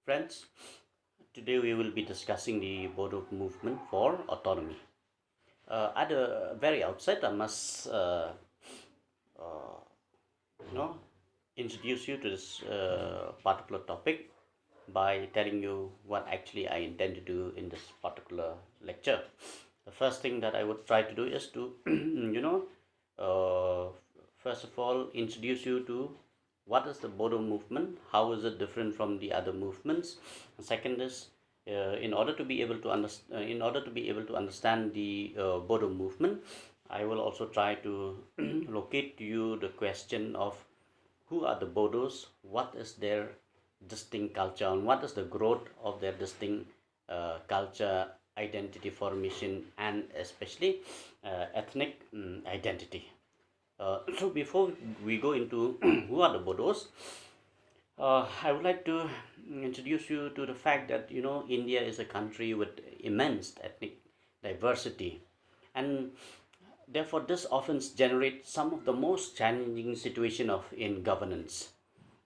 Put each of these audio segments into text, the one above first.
Friends, today we will be discussing the Bodo movement for autonomy. At the very outset, I must uh, you know, introduce you to this particular topic by telling you what actually I intend to do in this particular lecture. The first thing that I would try to do is to, uh, first of all, introduce you to what is the Bodo movement, how is it different from the other movements. And second is, in order to be able to understand the Bodo movement, I will also try to locate to you the question of who are the Bodos, what is their distinct culture, and what is the growth of their distinct culture, identity formation, and especially ethnic identity. So before we go into who are the Bodos, I would like to introduce you to the fact that India is a country with immense ethnic diversity, and therefore this often generates some of the most challenging situation of in governance.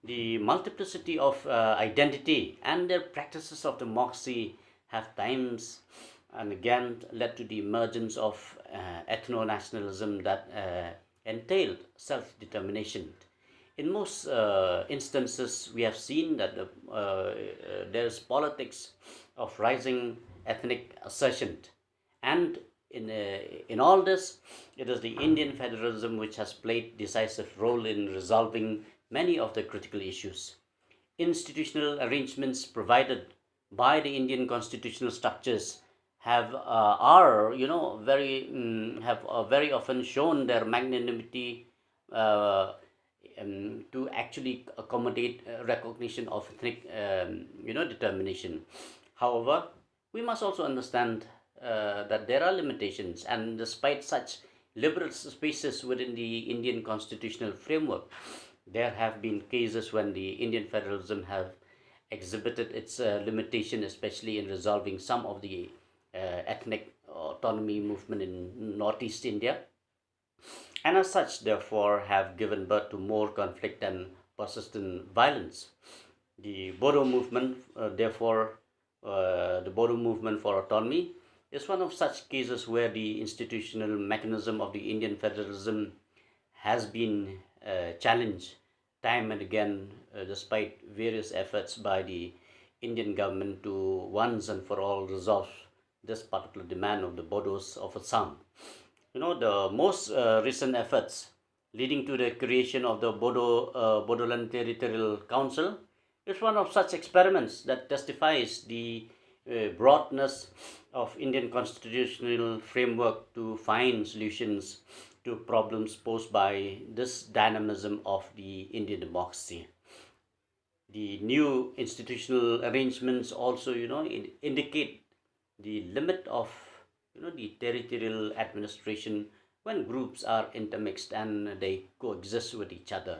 The multiplicity of identity and their practices of democracy have times and again led to the emergence of ethno-nationalism that entailed self-determination. In most instances, we have seen that there is politics of rising ethnic assertion, and in all this, it is the Indian federalism which has played decisive role in resolving many of the critical issues. Institutional arrangements provided by the Indian constitutional structures are very have very often shown their magnanimity uh, to actually accommodate recognition of ethnic determination. However, we must also understand that there are limitations, and despite such liberal spaces within the Indian constitutional framework, there have been cases when the Indian federalism have exhibited its limitation, especially in resolving some of the ethnic autonomy movement in northeast India, and as such therefore have given birth to more conflict and persistent violence. The Bodo movement, the Bodo movement for autonomy is one of such cases where the institutional mechanism of the Indian federalism has been challenged time and again, despite various efforts by the Indian government to once and for all resolve this particular demand of the Bodos of Assam. The most recent efforts leading to the creation of the Bodoland Territorial Council is one of such experiments that testifies the broadness of Indian constitutional framework to find solutions to problems posed by this dynamism of the Indian democracy. The new institutional arrangements also, indicate the limit of, the territorial administration when groups are intermixed and they coexist with each other.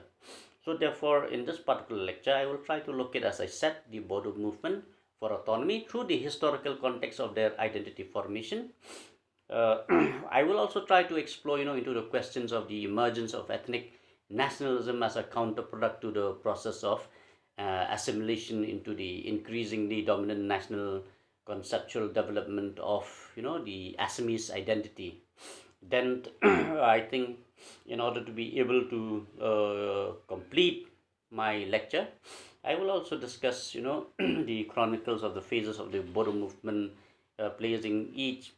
So therefore, in this particular lecture, I will try to look at, as I said, the Bodo movement for autonomy through the historical context of their identity formation. I will also try to explore, into the questions of the emergence of ethnic nationalism as a counterproduct to the process of assimilation into the increasingly dominant national conceptual development of, the Assamese identity. Then I think in order to be able to complete my lecture, I will also discuss, the chronicles of the phases of the Bodo movement, placing each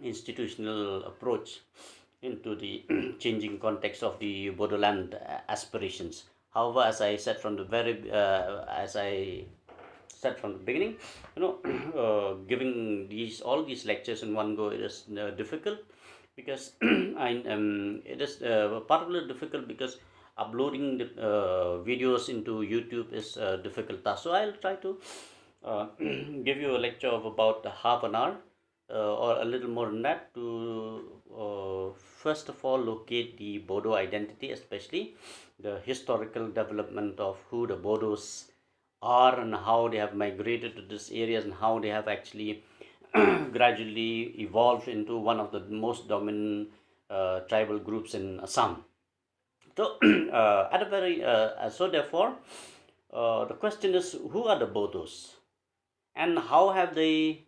institutional approach into the changing context of the Bodoland aspirations. However, as I said from the beginning, giving all these lectures in one go, it is difficult because it is particularly difficult because uploading the videos into YouTube is a difficult task. So I'll try to give you a lecture of about half an hour or a little more than that to first of all locate the Bodo identity, especially the historical development of who the Bodos are and how they have migrated to these areas and how they have actually gradually evolved into one of the most dominant tribal groups in Assam. So, at a very so therefore, the question is, who are the Bodos, and how have they,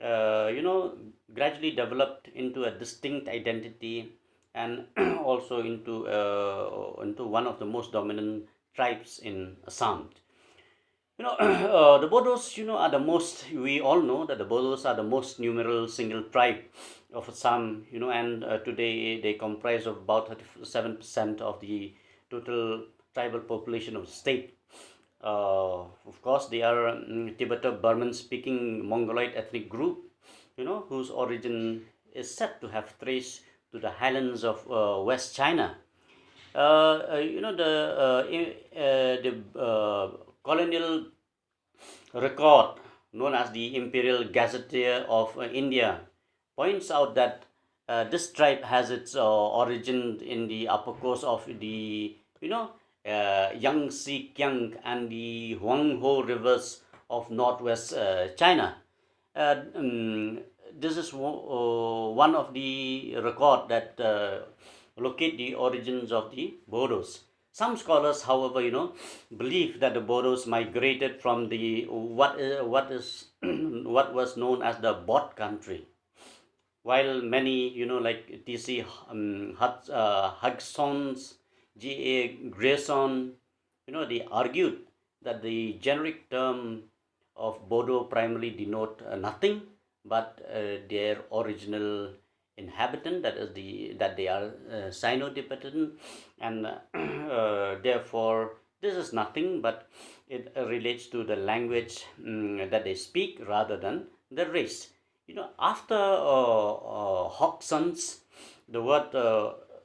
gradually developed into a distinct identity, and also into one of the most dominant tribes in Assam. The Bodos, are the most, we all know that the Bodos are the most numerous single tribe of Assam, and today they comprise of about 37% of the total tribal population of the state. Of course, they are Tibeto-Burman speaking Mongoloid ethnic group, whose origin is said to have traced to the highlands of West China. The colonial record known as the Imperial Gazetteer of India points out that this tribe has its origin in the upper course of the Yangtze Kiang and the Huanghe rivers of northwest China. This is one of the record that locate the origins of the Bodos. Some scholars, however, believe that the Bodos migrated from the what what was known as the Bot country, while many, like T.C. Hugson's, G.A. Grayson, they argued that the generic term of Bodo primarily denote nothing but their original inhabitant, that they are Sino-Tibetan, and therefore this is nothing but it relates to the language that they speak rather than the race. After Hodgson's, the word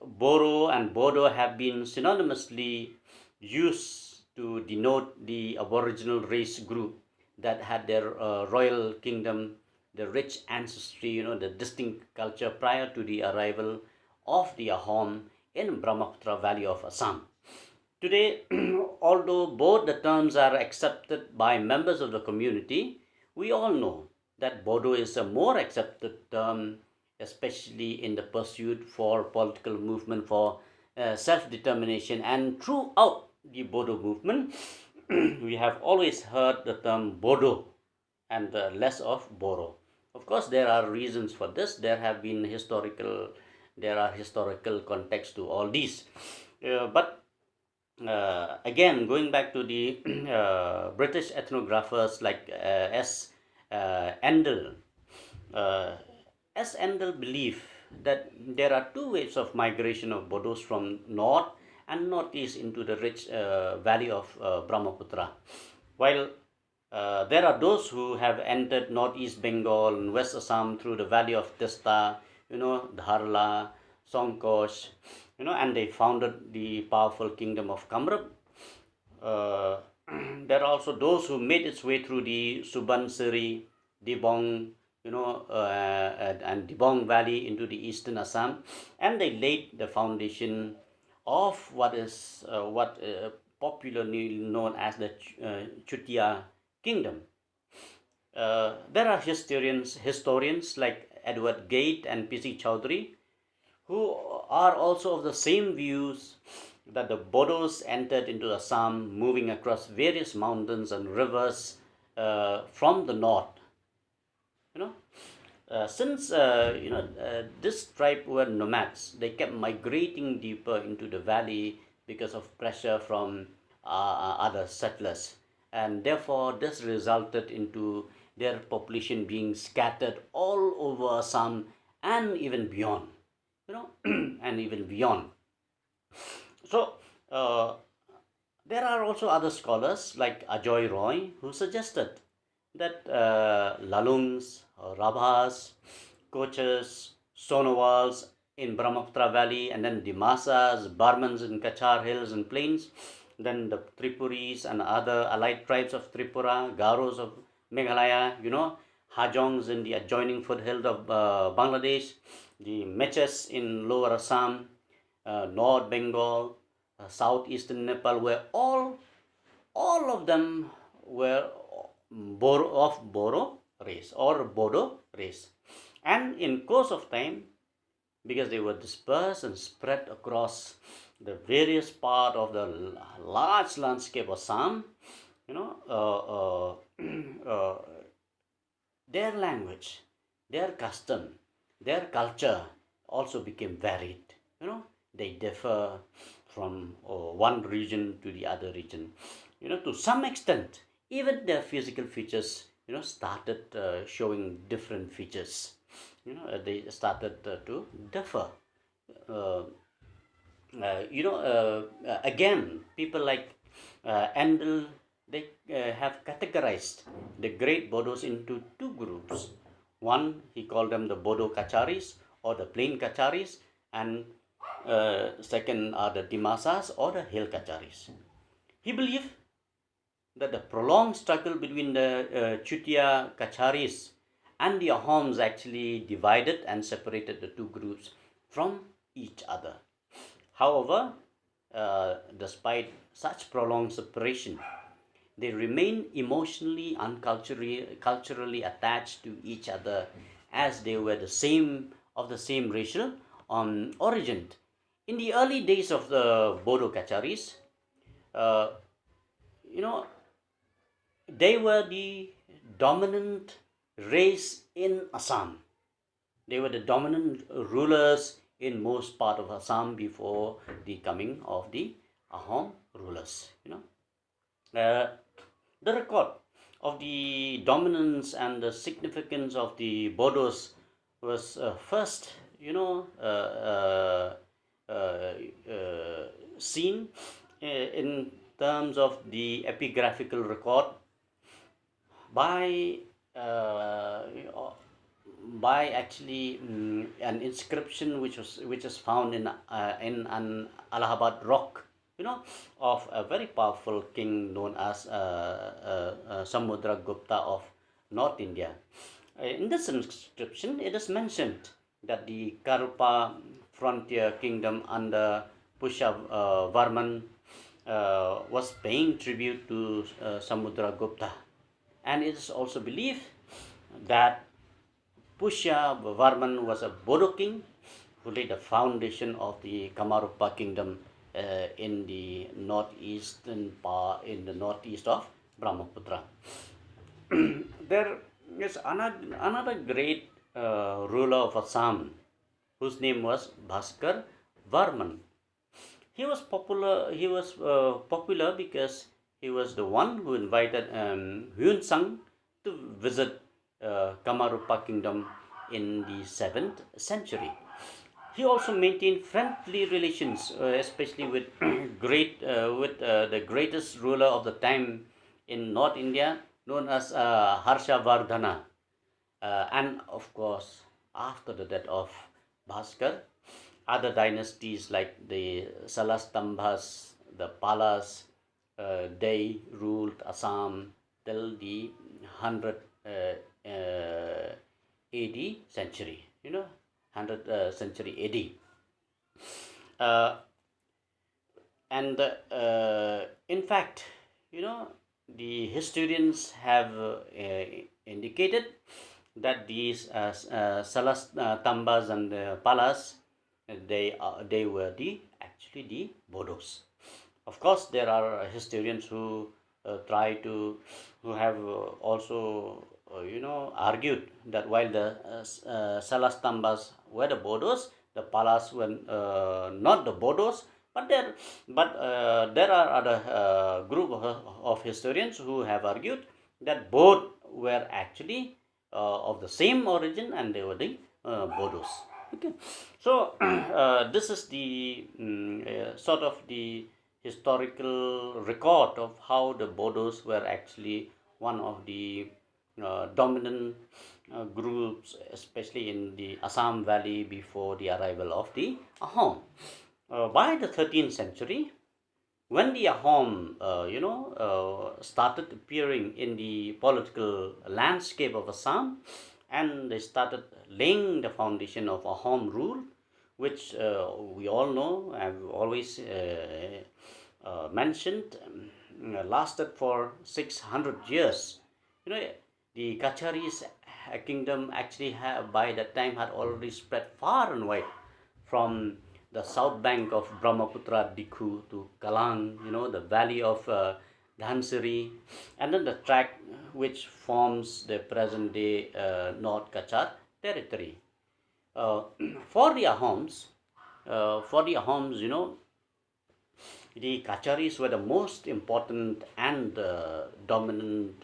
Boro and Bodo have been synonymously used to denote the aboriginal race group that had their royal kingdom, the rich ancestry, the distinct culture prior to the arrival of the Ahom in Brahmaputra Valley of Assam. Today, although both the terms are accepted by members of the community, we all know that Bodo is a more accepted term, especially in the pursuit for political movement for self-determination. And throughout the Bodo movement, we have always heard the term Bodo and less of Boro. Of course, there are reasons for this. There are historical context to all these. But again, going back to the British ethnographers like S. Endel. S. Endel believe that there are two waves of migration of Bodos from north and northeast into the rich valley of Brahmaputra. While there are those who have entered northeast Bengal and West Assam through the valley of Testa, Dharla, Songkosh, and they founded the powerful kingdom of Kamrup. There are also those who made its way through the Subansiri, Dibong, and Dibong Valley into the eastern Assam, and they laid the foundation of what is popularly known as the Chutia kingdom. There are historians like Edward Gate and P.C. Chowdhury, who are also of the same views that the Bodos entered into Assam, moving across various mountains and rivers from the north. Since this tribe were nomads, they kept migrating deeper into the valley because of pressure from other settlers, and therefore this resulted into their population being scattered all over Assam and even beyond. And even beyond. So there are also other scholars like Ajoy Roy who suggested that Lalungs, Rabhas, Kochas, Sonowals in Brahmaputra Valley, and then Dimasas, Barmans in Kachar Hills and Plains, then the Tripuris and other allied tribes of Tripura, Garos of Meghalaya, Hajongs in the adjoining foothill of Bangladesh, the Meches in Lower Assam, North Bengal, southeastern Nepal, where all of them were of Boro race or Bodo race. And in course of time, because they were dispersed and spread across the various part of the large landscape of Assam, you know, their language, their custom, their culture also became varied. You know, they differ from one region to the other region. You know, to some extent, even their physical features, you know, started showing different features. You know, they started to differ. Uh, Again, people like Endel, they have categorized the great Bodos into two groups. One, he called them the Bodo Kacharis or the plain Kacharis, and second are the Dimasas or the hill Kacharis. He believed that the prolonged struggle between the Chutia Kacharis and the Ahoms actually divided and separated the two groups from each other. However, despite such prolonged separation, they remain emotionally and culturally attached to each other, as they were the same racial origin. In the early days of the Bodo Kacharis, uh, you know, they were the dominant race in Assam. They were the dominant rulers in most part of Assam before the coming of the Ahom rulers. The record of the dominance and the significance of the Bodos was first, seen in terms of the epigraphical record by actually an inscription which is found in an Allahabad rock, of a very powerful king known as Samudra Gupta of North India. In this inscription, it is mentioned that the Karupa frontier kingdom under Pusha Varman was paying tribute to Samudra Gupta, and it is also believed that Pushya Varman was a Bodo king who laid the foundation of the Kamarupa kingdom in the northeast of Brahmaputra. There is another great ruler of Assam whose name was Bhaskar Varman. He was popular. Popular because he was the one who invited Hyun Sang to visit Kamarupa kingdom in the 7th century. He also maintained friendly relations, especially with the greatest ruler of the time in North India, known as Harshavardhana. And of course, after the death of Bhaskar, other dynasties like the Salastambhas, the Palas, they ruled Assam till the 100 AD century, 100th century AD. And in fact, the historians have indicated that these Salastambas and Palas, they were actually the Bodos. Of course, there are historians who have also argued that while the Salastambas were the Bodos, the Palas were not the Bodos. But there are other group of historians who have argued that both were actually of the same origin, and they were the Bodos. Okay, so this is the sort of the historical record of how the Bodos were actually one of the dominant groups, especially in the Assam Valley before the arrival of the Ahom. By the 13th century, when the Ahom, started appearing in the political landscape of Assam, and they started laying the foundation of Ahom rule, which we all know, I've always mentioned, lasted for 600 years. The Kacharis kingdom actually by that time had already spread far and wide from the south bank of Brahmaputra Dikhu to Kalang, the valley of Dhansiri, and then the tract which forms the present day North Kachar territory. Uh, for the Ahoms, the Kacharis were the most important and dominant,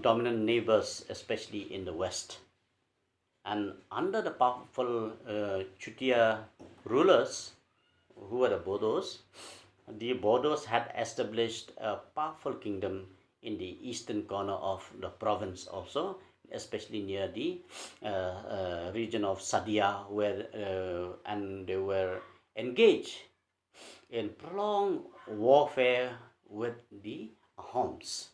dominant neighbors, especially in the west. And under the powerful Chutia rulers, who were the Bodos had established a powerful kingdom in the eastern corner of the province also, especially near the region of Sadia, and they were engaged in prolonged warfare with the Ahoms.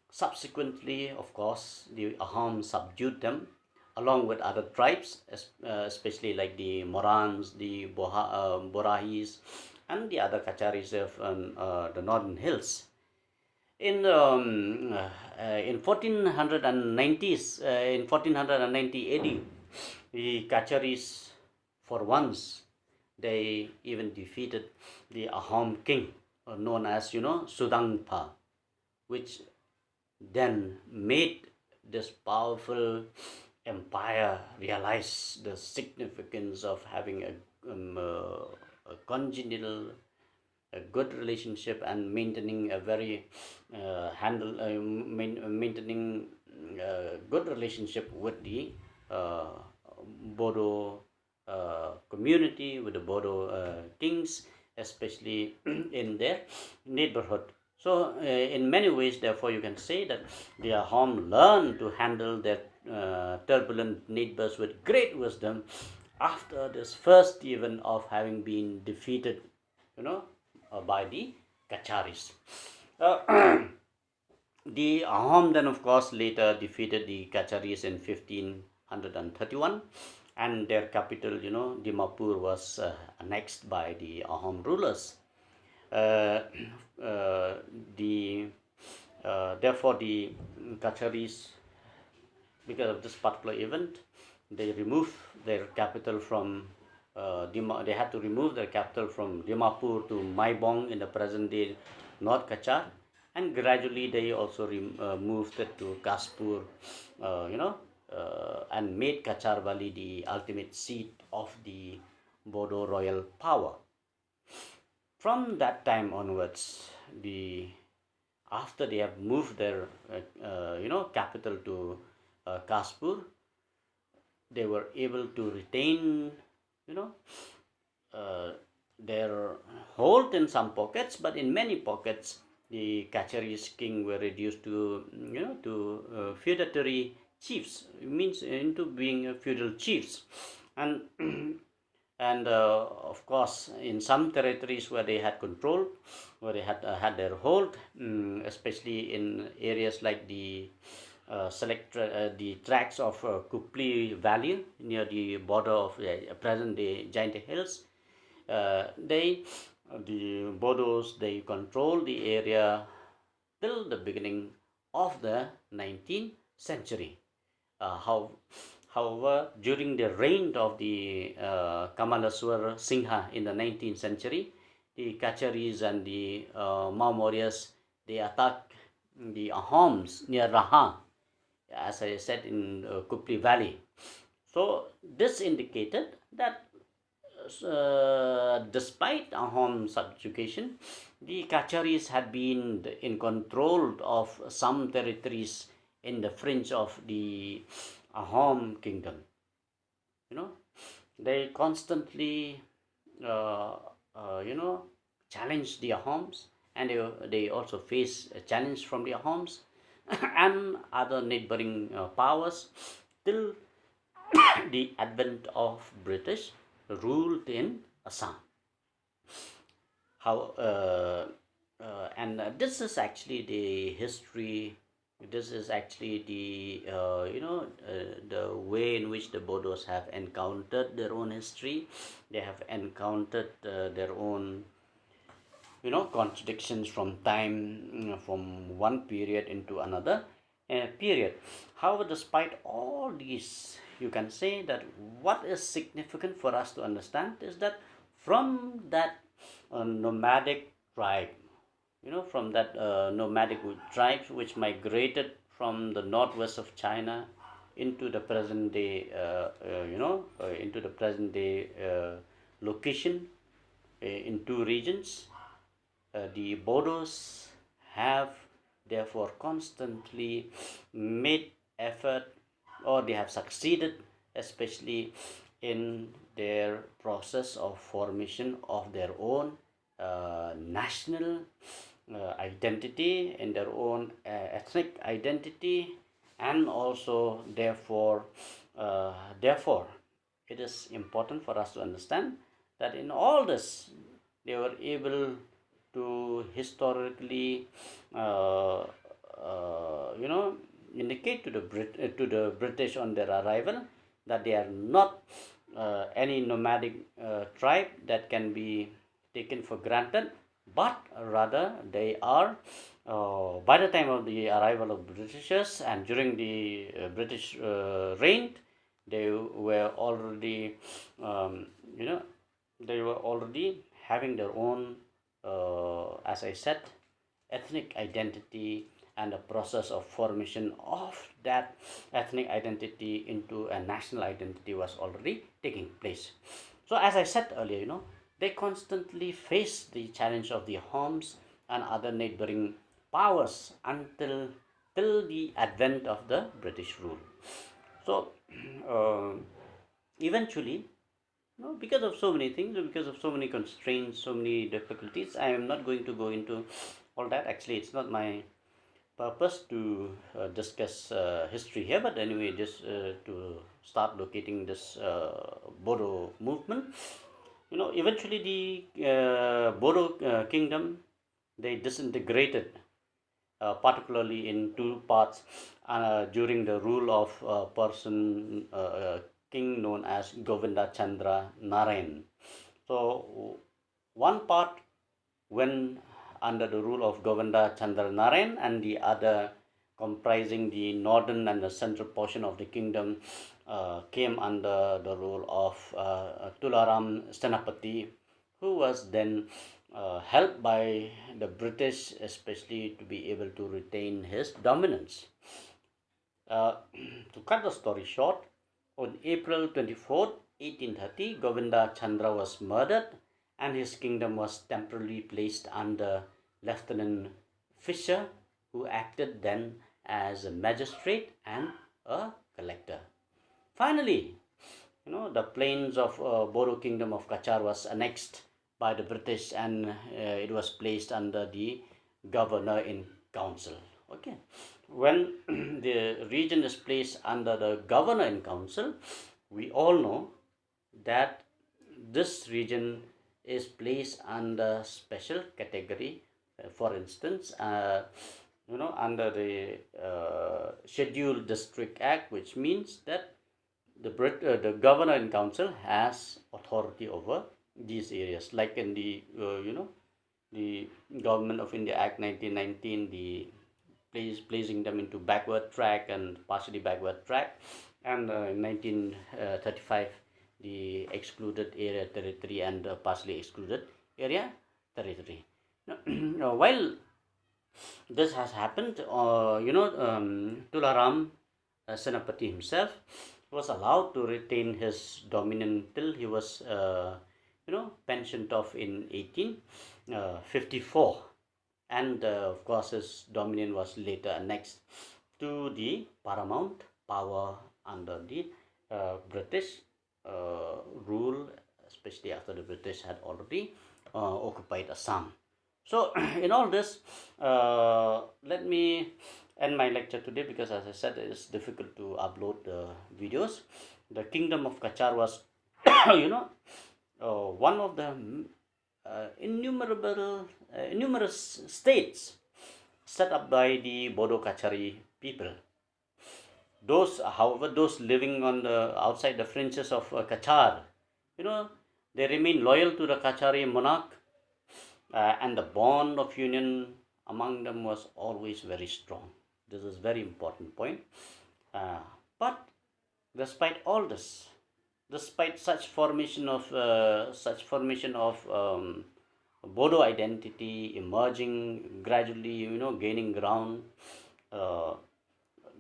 Subsequently, of course, the Ahoms subdued them along with other tribes, especially like the Morans, the Borahis, and the other Kacharis of the northern hills. In 1490s, in 1490 AD, the Kacharis, for once, they even defeated the Ahom king, known as Sudangpa, which then made this powerful empire realize the significance of having a congenial, a good relationship, and maintaining a very maintaining good relationship with the Bodo community, with the Bodo kings, especially in their neighborhood. So in many ways, therefore, you can say that the Ahom learned to handle their turbulent neighbors with great wisdom after this first event of having been defeated, by the Kacharis. The Ahom then, of course, later defeated the Kacharis in 1531, and their capital, Dimapur, was annexed by the Ahom rulers. Therefore, the Kacharis, because of this particular event, they removed their capital from they had to remove their capital from Dimapur to Maibong in the present day North Kachar, and gradually they also moved it to Kaspur, and made Kachar Valley the ultimate seat of the Bodo royal power. From that time onwards, after they have moved their capital to Kaspur, they were able to retain their hold in some pockets, but in many pockets the Kacharis king were reduced to feudatory chiefs. It means into being feudal chiefs, and and of course in some territories where they had control, where they had their hold, especially in areas like the the tracts of Kupli Valley near the border of present-day Giant Hills. The Bodos, they controlled the area till the beginning of the 19th century. However, during the reign of the Kamalaswar Singha in the 19th century, the Kacharis and the Mauryaas, they attacked the Ahoms near Raha, as I said, in Kupli Valley. So this indicated that despite Ahom subjugation, the Kacharis had been in control of some territories in the fringe of the Ahom kingdom. They constantly challenged the Ahoms, and they also faced a challenge from the Ahoms and other neighboring powers till the advent of British rule in Assam. And this is actually the history. This is actually the way in which the Bodos have encountered their own history. They have encountered their own contradictions from one period into another, period. However, despite all these, you can say that what is significant for us to understand is that from that nomadic tribe, from that nomadic tribes which migrated from the northwest of China into the present day, into the present day location in two regions. The Bodos have therefore constantly made effort, or they have succeeded, especially in their process of formation of their own national identity, in their own ethnic identity, and also therefore it is important for us to understand that in all this they were able to historically indicate to the British on their arrival that they are not any nomadic tribe that can be taken for granted, but rather they are by the time of the arrival of Britishers and during the British reign, they were already they were already having their own as I said, ethnic identity, and the process of formation of that ethnic identity into a national identity was already taking place. So as I said earlier, they constantly face the challenge of the Homs and other neighboring powers until till the advent of the British rule. So eventually, because of so many things, because of so many constraints, so many difficulties, I am not going to go into all that. Actually, it's not my purpose to discuss history here, but anyway, just to start locating this Bodo movement. Eventually the Bodo kingdom, they disintegrated, particularly in two parts during the rule of a person, king known as Govinda Chandra Narayan. So one part went under the rule of Govinda Chandra Narayan, and the other, comprising the northern and the central portion of the kingdom, came under the rule of Tularam Senapati, who was then helped by the British, especially to be able to retain his dominance. To cut the story short, on April 24th, 1830, Govinda Chandra was murdered, and his kingdom was temporarily placed under Lieutenant Fisher, who acted then as a magistrate and a collector. Finally, the plains of Bodo kingdom of Kachar was annexed by the British, and it was placed under the governor in council. Okay, when the region is placed under the governor in council, we all know that this region is placed under special category. For instance, under the Scheduled District Act, which means that the governor in council has authority over these areas, like in the the Government of India Act 1919, the placing them into backward track and partially backward track, and in 1935 the excluded area territory and partially excluded area territory. Now, while this has happened, Tularam Senapati himself was allowed to retain his dominion till he was pensioned off in 1854, and of course his dominion was later annexed to the paramount power under the British rule, especially after the British had already occupied Assam. So in all this, let me end my lecture today, because as I said, it is difficult to upload the videos. The kingdom of Kachar was one of the numerous states set up by the Bodo Kachari people. However, those living on the outside the fringes of Kachar, they remain loyal to the Kachari monarch, and the bond of union among them was always very strong. This is very important point. But despite all this, despite such formation of Bodo identity emerging gradually, gaining ground, uh,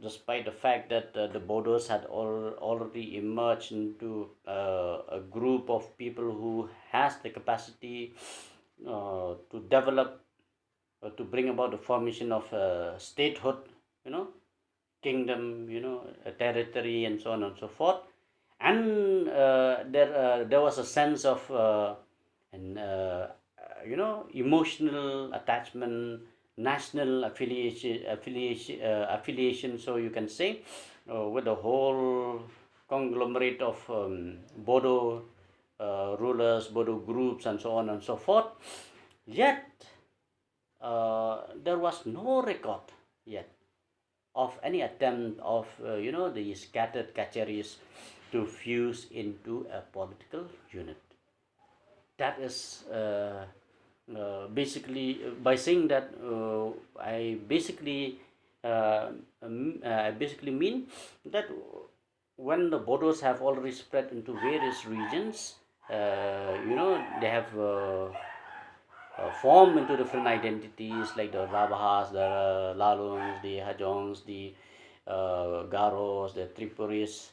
despite the fact that the Bodos had already emerged into a group of people who has the capacity to develop, to bring about the formation of statehood, kingdom, a territory, and so on and so forth. And there was a sense of emotional attachment, national affiliation, so you can say, with the whole conglomerate of Bodo rulers, Bodo groups, and so on and so forth. Yet there was no record yet of any attempt of the scattered kacharis to fuse into a political unit. That is basically, by saying that, I basically mean that when the Bodos have already spread into various regions, they have formed into different identities, like the Rabahas, the Lalungs, the Hajongs, the Garos, the Tripuris,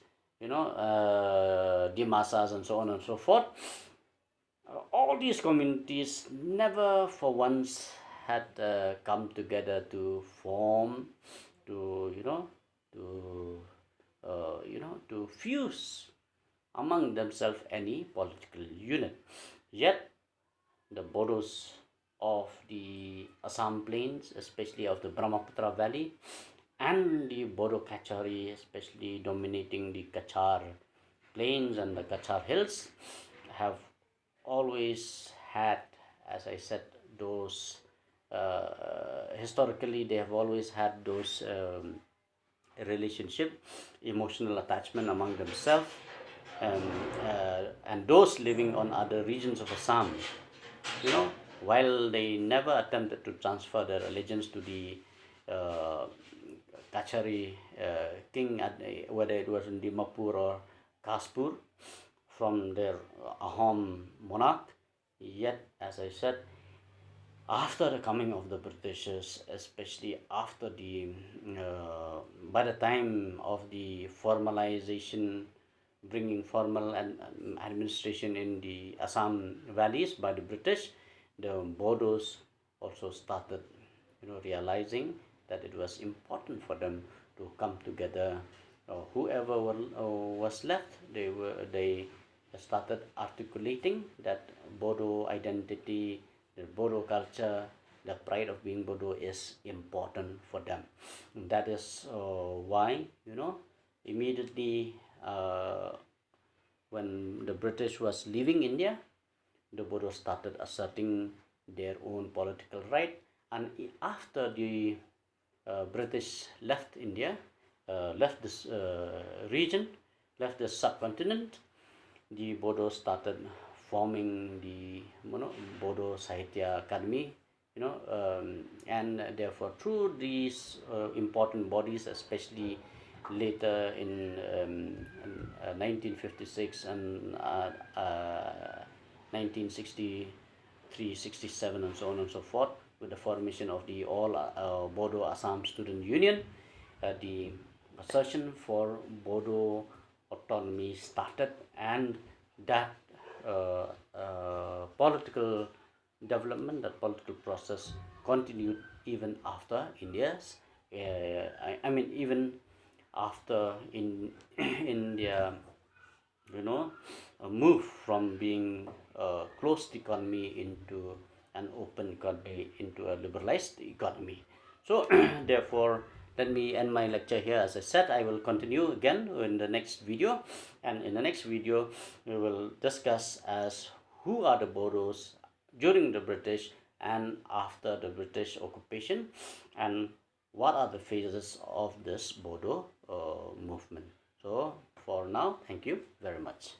Dimasas, and so on and so forth. All these communities never for once had come together to form, to to fuse among themselves any political unit. Yet the Bodos of the Assam plains, especially of the Brahmaputra valley, and the Bodo Kachari, especially dominating the Kachar plains and the Kachar hills, have always had, as I said, those historically they have always had those relationship, emotional attachment among themselves, and those living on other regions of Assam, while they never attempted to transfer their allegiance to the Kachari king, whether it was in Dimapur or Kaspur, from their Ahom monarch. Yet, as I said, after the coming of the Britishers, especially after by the time of the formalization, bringing formal administration in the Assam valleys by the British, the Bodos also started, realizing that it was important for them to come together. Whoever was left, they started articulating that Bodo identity, the Bodo culture, the pride of being Bodo is important for them. And that is why, immediately when the British was leaving India, the Bodo started asserting their own political right. And after the British left India, left this region, left the subcontinent, the Bodo started forming the Bodo Sahitya Academy, and therefore through these important bodies, especially later in 1956 and 1963, 67, and so on and so forth, with the formation of the All Bodo Assam Student Union, the assertion for Bodo autonomy started, and that political development, that political process continued even after India's, even after India, move from being a closed economy into an open economy, into a liberalized economy. So therefore, let me end my lecture here. As I said, I will continue again in the next video, and in the next video we will discuss as who are the Bodos during the British and after the British occupation, and what are the phases of this Bodo movement. So for now, thank you very much.